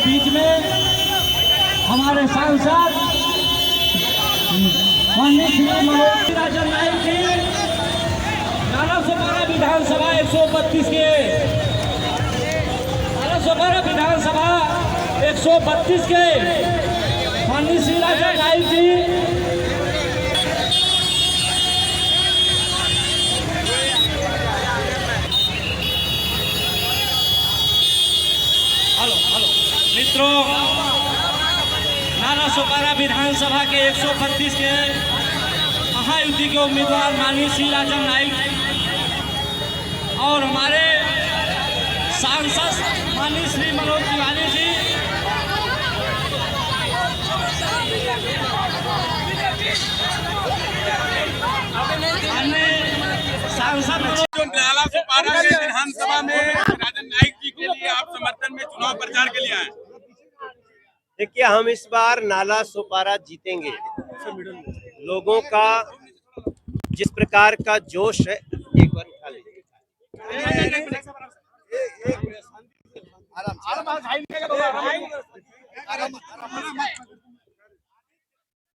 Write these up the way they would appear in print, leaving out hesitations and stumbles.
के बीच में हमारे सांसद पंडित श्री मनोज राजन नाइक जी, नालासोपारा विधानसभा 132 के नालासोपारा विधानसभा 132 के पंडित श्री राजन नाइक जी, मित्रों, नालासोपारा विधानसभा के 132 के महायुति के उम्मीदवार माननीय श्री राजन नाइक और हमारे सांसद माननीय श्री मनोज तिवारी जी, अन्य सांसद जो नालासोपारा के विधानसभा में राजन नाइक जी के लिए आप समर्थन में चुनाव प्रचार के लिए आए। देखिए, हम इस बार नालासोपारा जीतेंगे। लोगों का जिस प्रकार का जोश है, एक बार उठा लीजिए।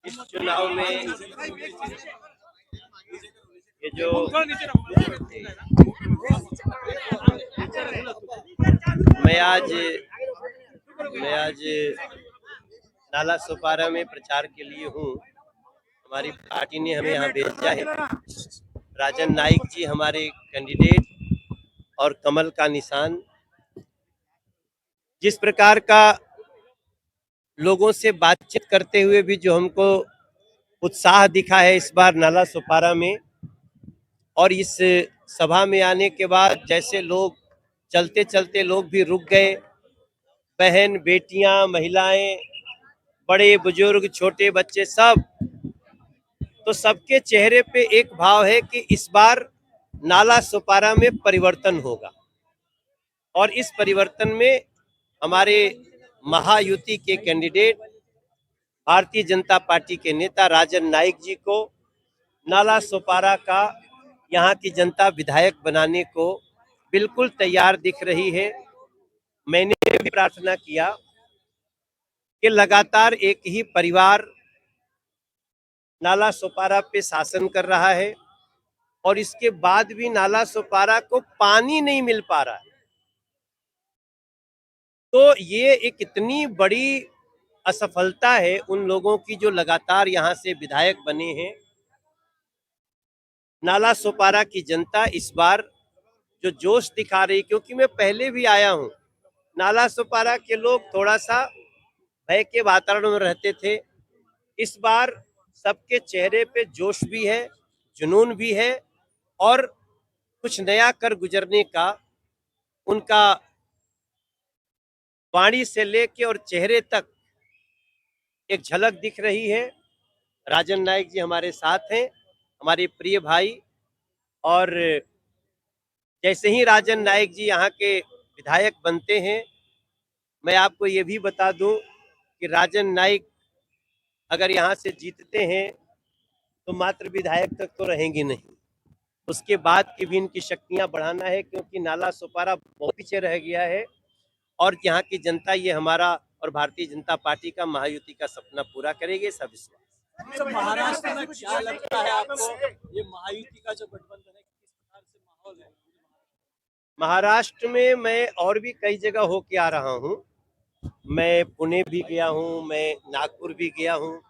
इस चुनाव में ये जो मैं आज नालासोपारा में प्रचार के लिए हूँ। हमारी पार्टी ने हमें यहाँ भेजा है। राजन नाइक जी हमारे कैंडिडेट और कमल का निशान। जिस प्रकार का लोगों से बातचीत करते हुए भी जो हमको उत्साह दिखा है इस बार नालासोपारा में, और इस सभा में आने के बाद जैसे लोग चलते चलते लोग भी रुक गए, बहन बेटियां, महिलाएं, बड़े बुजुर्ग, छोटे बच्चे, सब, तो सबके चेहरे पे एक भाव है कि इस बार नालासोपारा में परिवर्तन होगा। और इस परिवर्तन में हमारे महायुति के कैंडिडेट भारतीय जनता पार्टी के नेता राजन नाइक जी को नालासोपारा का यहाँ की जनता विधायक बनाने को बिल्कुल तैयार दिख रही है। मैंने भी प्रार्थना किया कि लगातार एक ही परिवार नालासोपारा पे शासन कर रहा है और इसके बाद भी नालासोपारा को पानी नहीं मिल पा रहा है। तो ये एक इतनी बड़ी असफलता है उन लोगों की जो लगातार यहाँ से विधायक बने हैं। नालासोपारा की जनता इस बार जो जोश दिखा रही, क्योंकि मैं पहले भी आया हूँ, नालासोपारा के लोग थोड़ा सा भय के वातावरण में रहते थे। इस बार सबके चेहरे पे जोश भी है, जुनून भी है और कुछ नया कर गुजरने का उनका वाणी से लेके और चेहरे तक एक झलक दिख रही है। राजन नाइक जी हमारे साथ हैं, हमारे प्रिय भाई। और जैसे ही राजन नाइक जी यहाँ के विधायक बनते हैं, मैं आपको ये भी बता दूं कि राजन नाइक अगर यहाँ से जीतते हैं तो मात्र विधायक तक तो रहेंगे नहीं, उसके बाद की भी इनकी शक्तियां बढ़ाना है, क्योंकि नालासोपारा बहुत पीछे रह गया है। और यहाँ की जनता ये हमारा और भारतीय जनता पार्टी का महायुति का सपना पूरा करेगी, सब विश्वास। महाराष्ट्र में क्या लगता है आपको, ये महायुति का जो गठबंधन है किस प्रकार से माहौल है? महाराष्ट्र में मैं और भी कई जगह होके आ रहा हूँ। मैं पुणे भी गया हूँ, मैं नागपुर भी गया हूँ।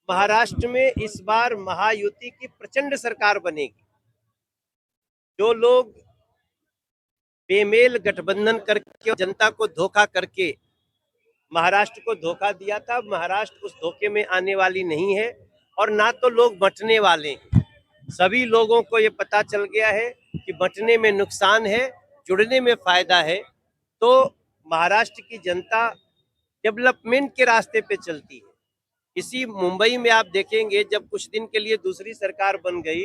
महाराष्ट्र में इस बार महायुति की प्रचंड सरकार बनेगी। जो लोग बेमेल गठबंधन करके जनता को धोखा करके महाराष्ट्र को धोखा दिया था, महाराष्ट्र उस धोखे में आने वाली नहीं है और ना तो लोग बंटने वाले हैं। सभी लोगों को ये पता चल गया है कि बंटने में नुकसान है, जुड़ने में फायदा है। तो महाराष्ट्र की जनता डेवलपमेंट के रास्ते पे चलती है। इसी मुंबई में आप देखेंगे, जब कुछ दिन के लिए दूसरी सरकार बन गई,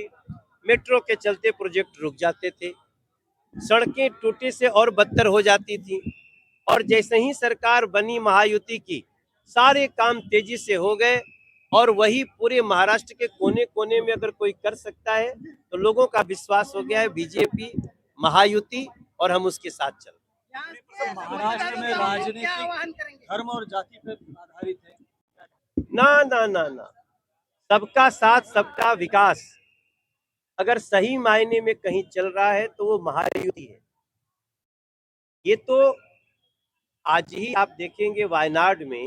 मेट्रो के चलते प्रोजेक्ट रुक जाते थे, सड़कें टूटे से और बदतर हो जाती थी। और जैसे ही सरकार बनी महायुति की, सारे काम तेजी से हो गए। और वही पूरे महाराष्ट्र के कोने कोने में अगर कोई कर सकता है तो लोगों का विश्वास हो गया है बीजेपी, महायुति, और हम उसके साथ चल। महाराष्ट्र में राजनीति धर्म और जाति पर आधारित है। ना ना ना ना, सबका साथ सबका विकास अगर सही मायने में कहीं चल रहा है तो वो महायुति है। ये तो आज ही आप देखेंगे वायनाड में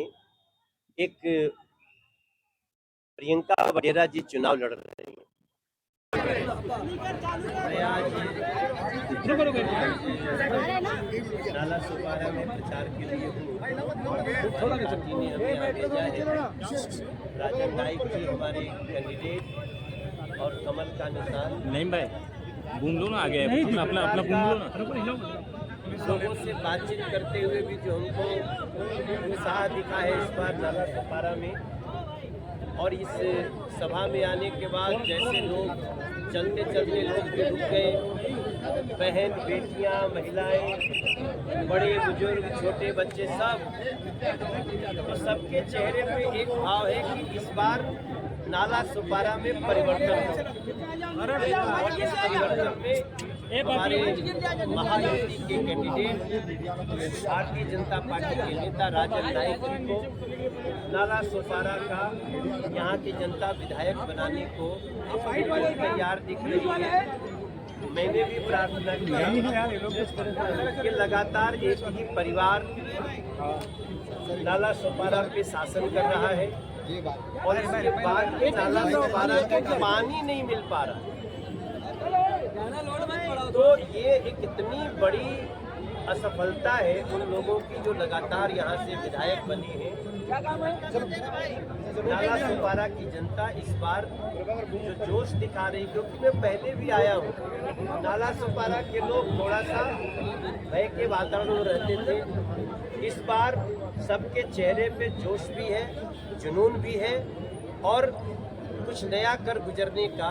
एक प्रियंका वडेरा जी चुनाव लड़ रही हैं। मैं आज नाला सुपारा में प्रचार के लिए हूँ। पार्टी ने हमें आगे भेजा है। राजन नाइक जी हमारे कैंडिडेट और कमल का निशान। नहीं भाई घूम लो ना आगे, अपना अपना घूम लो ना। लोगों से बातचीत करते हुए भी जो हमको उत्साह दिखा है इस बार नाला सुपारा में, और इस सभा में आने के बाद जैसे लोग चलते चलते लोग भी रुक गए, बहन बेटियां महिलाएं बड़े बुजुर्ग छोटे बच्चे सब, तो सबके चेहरे पे एक भाव है कि इस बार नाला सुपारा में परिवर्तन हो। और इस परिवर्तन में हमारे महायुति के कैंडिडेट भारतीय जनता पार्टी के नेता राजन नाइक जी को नाला सुपारा का यहाँ की जनता विधायक बनाने को तैयार दिख रही है। मैंने भी प्रार्थना की कि लगातार एक ही परिवार नाला सुपारा पे शासन कर रहा है और इसके बाद नाला सुपारा को पानी नहीं मिल पा रहा, तो ये एक इतनी बड़ी असफलता है उन लोगों की जो लगातार यहाँ से विधायक बने हैं। नाला सुपारा की जनता इस बार जो जोश दिखा रही, क्योंकि मैं पहले भी आया हूँ, नाला सुपारा के लोग थोड़ा सा भय के वातावरण में रहते थे। इस बार सबके चेहरे पे जोश भी है, जुनून भी है और कुछ नया कर गुजरने का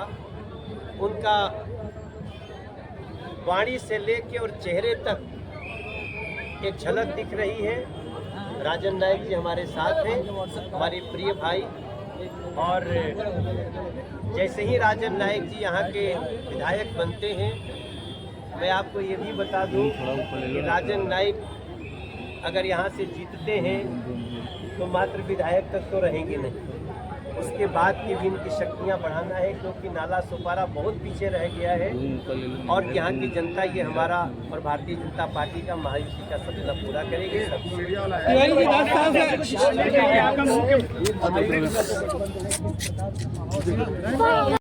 उनका वाणी से लेके और चेहरे तक एक झलक दिख रही है। राजन नाइक जी हमारे साथ हैं, हमारे प्रिय भाई, और जैसे ही राजन नाइक जी यहाँ के विधायक बनते हैं, मैं आपको ये भी बता दूं कि राजन नाइक अगर यहाँ से जीतते हैं तो मात्र विधायक तक तो रहेंगे नहीं, उसके बाद की भी इनकी शक्तियाँ बढ़ाना है, क्योंकि नाला सुपारा बहुत पीछे रह गया है और यहाँ की जनता ये हमारा और भारतीय जनता पार्टी का महायुति का सपना पूरा करेगी।